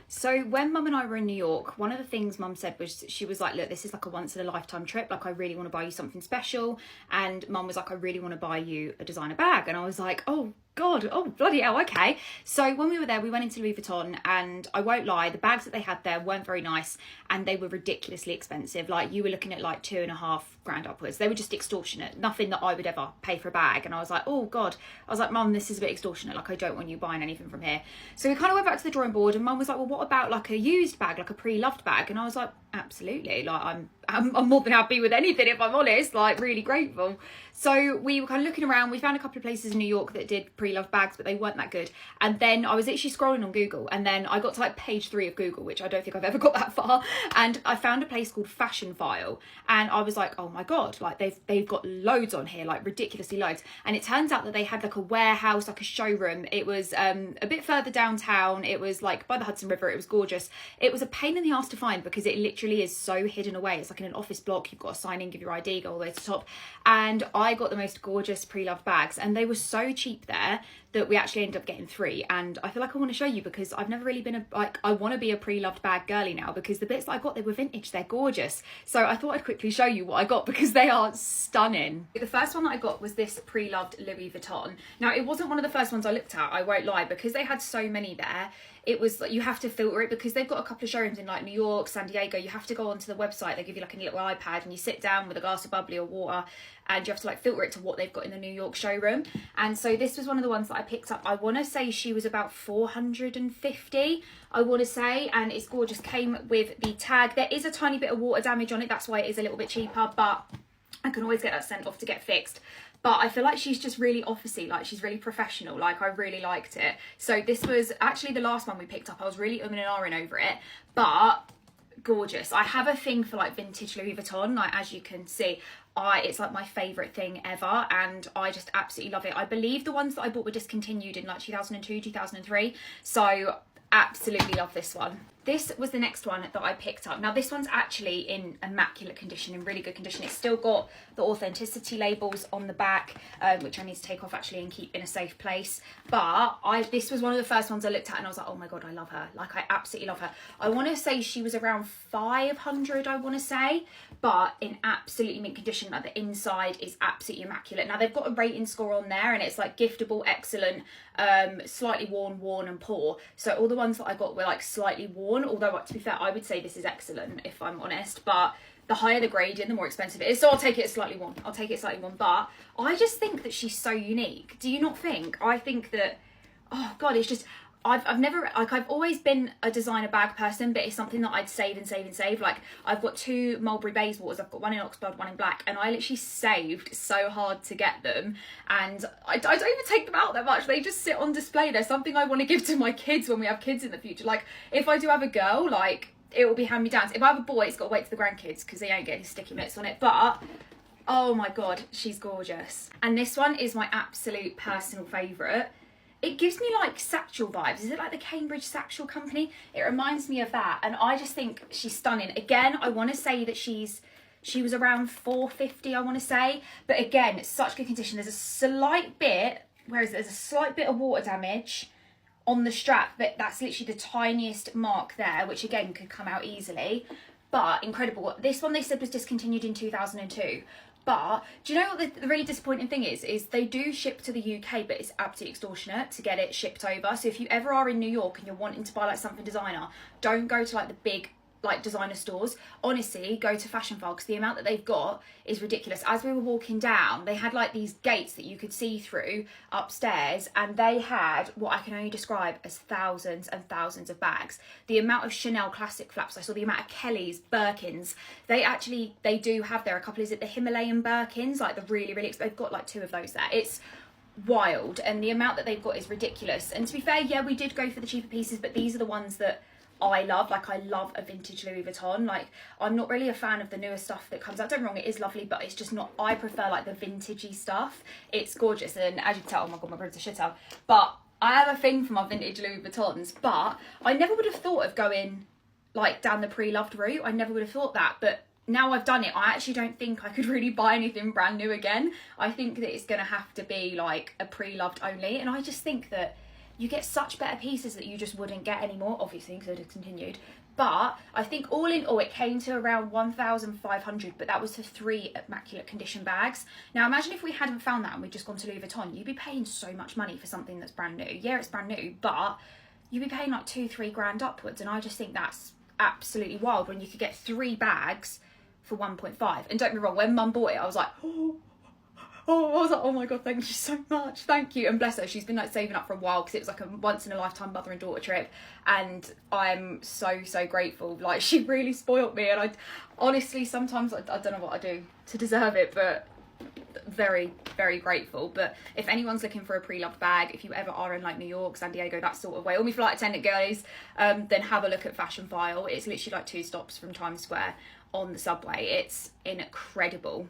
So when Mum and I were in New York, one of the things Mum said was, she was like, look, this is like a once in a lifetime trip. Like, I really want to buy you something special. And Mum was like, I really want to buy you a designer bag. And I was like, oh God, oh bloody hell, okay. So when we were there, we went into Louis Vuitton, and I won't lie, the bags that they had there weren't very nice, and they were ridiculously expensive. Like, you were looking at like $2.5 grand upwards. They were just extortionate. Nothing that I would ever pay for a bag. And I was like, oh God. I was like, Mum, this is a bit extortionate. Like, I don't want you buying anything from here. So we kind of went back to the drawing board, and Mum was like, well, what about like a used bag, like a pre-loved bag? And I was like, absolutely. Like, I'm more than happy with anything, if I'm honest, like really grateful. So we were kind of looking around. We found a couple of places in New York that did pre-loved bags, but they weren't that good. And then I was literally scrolling on Google, and then I got to like page 3 of Google, which I don't think I've ever got that far. And I found a place called Fashion File, and I was like, oh my God, like they've got loads on here, like ridiculously loads. And it turns out that they had like a warehouse, like a showroom. It was a bit further downtown. It was like by the Hudson River. It was gorgeous. It was a pain in the ass to find because it literally is so hidden away. It's like in an office block. You've got to sign in, give your ID, go all the way to the top. And I got the most gorgeous pre-loved bags, and they were so cheap there that we actually ended up getting 3. And I feel like I want to show you, because I've never really been I want to be a pre-loved bag girly now, because the bits that I got, they were vintage, they're gorgeous. So I thought I'd quickly show you what I got, because they are stunning. The first one that I got was this pre-loved Louis Vuitton. Now, it wasn't one of the first ones I looked at, I won't lie, because they had so many there. It was like, you have to filter it, because they've got a couple of showrooms in like New York, San Diego. You have to go onto the website. They give you like a little iPad, and you sit down with a glass of bubbly or water, and you have to like filter it to what they've got in the New York showroom. And so this was one of the ones that I picked up. I want to say she was about 450, I want to say, and it's gorgeous. Came with the tag. There is a tiny bit of water damage on it. That's why it is a little bit cheaper, but I can always get that sent off to get fixed. But I feel like she's just really officey, like she's really professional. Like, I really liked it. So this was actually the last one we picked up. I was really umming and ahhing over it, but gorgeous. I have a thing for like vintage Louis Vuitton, like as you can see. It's like my favourite thing ever, and I just absolutely love it. I believe the ones that I bought were discontinued in like 2002, 2003. So absolutely love this one. This was the next one that I picked up. Now, this one's actually in immaculate condition, in really good condition. It's still got the authenticity labels on the back, which I need to take off actually and keep in a safe place. But this was one of the first ones I looked at, and I was like, oh my God, I love her. Like, I absolutely love her. I want to say she was around 500, I want to say, but in absolutely mint condition. Like, the inside is absolutely immaculate. Now, they've got a rating score on there, and it's like giftable, excellent, slightly worn, and poor. So all the ones that I got were like slightly worn, although to be fair, I would say this is excellent if I'm honest, but the higher the grading, the more expensive it is. So I'll take it slightly worn. I'll take it slightly worn, but I just think that she's so unique. Do you not think? I think that, oh God, it's just, I've never, like, I've always been a designer bag person, but it's something that I'd save and save and save. Like, I've got 2 Mulberry Bayswaters. I've got one in Oxblood, one in black, and I literally saved so hard to get them. And I don't even take them out that much. They just sit on display. There's something I want to give to my kids when we have kids in the future. Like, if I do have a girl, like, it will be hand-me-downs. If I have a boy, it's got to wait for the grandkids, because they don't get any sticky bits on it. But oh my God, she's gorgeous. And this one is my absolute personal favourite. It gives me like Satchel vibes. Is it like the Cambridge Satchel Company? It reminds me of that. And I just think she's stunning. Again, I want to say that she was around 450, I want to say. But again, it's such good condition. There's a slight bit, there's a slight bit of water damage on the strap, but that's literally the tiniest mark there, which again could come out easily. But incredible. This one they said was discontinued in 2002. But do you know what the really disappointing thing is they do ship to the UK, but it's absolutely extortionate to get it shipped over. So if you ever are in New York and you're wanting to buy like something designer, don't go to like the big like designer stores. Honestly, go to Fashion File, because the amount that they've got is ridiculous. As we were walking down, they had like these gates that you could see through upstairs, and they had what I can only describe as thousands and thousands of bags. The amount of Chanel classic flaps I saw, the amount of Kelly's, Birkins, they do have there a couple. Is it the Himalayan Birkins, like the really they've got like 2 of those there. It's wild, and the amount that they've got is ridiculous. And to be fair, yeah, we did go for the cheaper pieces, but these are the ones that I love. Like, I love a vintage Louis Vuitton. Like, I'm not really a fan of the newer stuff that comes out. Don't get me wrong, it is lovely, but it's just not, I prefer like the vintagey stuff. It's gorgeous, and as you can tell, oh my God, my brother's a shit out. But I have a thing for my vintage Louis Vuittons, but I never would have thought of going like down the pre-loved route. I never would have thought that, but now I've done it, I actually don't think I could really buy anything brand new again. I think that it's gonna have to be like a pre-loved only, and I just think that you get such better pieces that you just wouldn't get anymore, obviously, because it had continued. But I think all in all, it came to around 1,500, but that was for 3 immaculate condition bags. Now, imagine if we hadn't found that and we'd just gone to Louis Vuitton, you'd be paying so much money for something that's brand new. Yeah, it's brand new, but you'd be paying like 2-3 grand upwards. And I just think that's absolutely wild when you could get 3 bags for 1.5. And don't get me wrong, when Mum bought it, I was like, I was like, oh my God, thank you so much, thank you. And bless her, she's been like saving up for a while because it was like a once in a lifetime mother and daughter trip, and I'm so grateful. Like, she really spoilt me, and I honestly sometimes I don't know what I do to deserve it, but very grateful. But if anyone's looking for a pre-loved bag, if you ever are in like New York, San Diego, that sort of way, or me flight attendant girlies, then have a look at Fashion File. It's literally like 2 stops from Times Square on the subway. It's incredible.